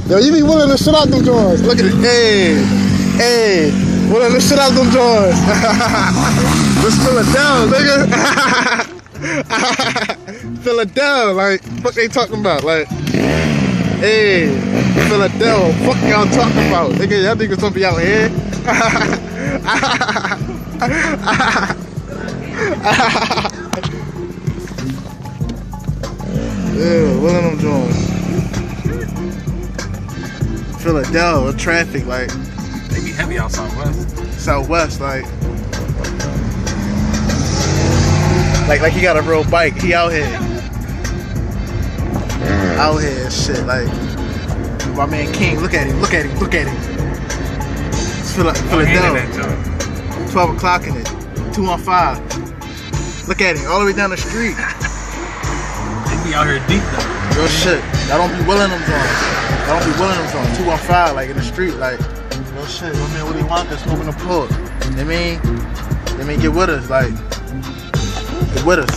Yo, you be willing to shit out them joints. Look at it. Hey, willing to shit out them joints. Let's fill it down, nigga. Fill it down. Like, fuck they talking about? Like, hey, fill it down. Fuck y'all talking about? Nigga, y'all niggas gonna be out here. Yeah, one of them joints. Fill it down with traffic, like. They be heavy out Southwest. Southwest, like he got a real bike. He out here. Out here and shit, like my man King. Look at him. Fill it down. 12 o'clock in it. 215. Look at him, all the way down the street. They be out here deep though. Real shit. I don't be willing them joints. 215, like in the street, like real shit. My man Willie Wonka smoking a plug. You know what I mean, get with us, like get with us.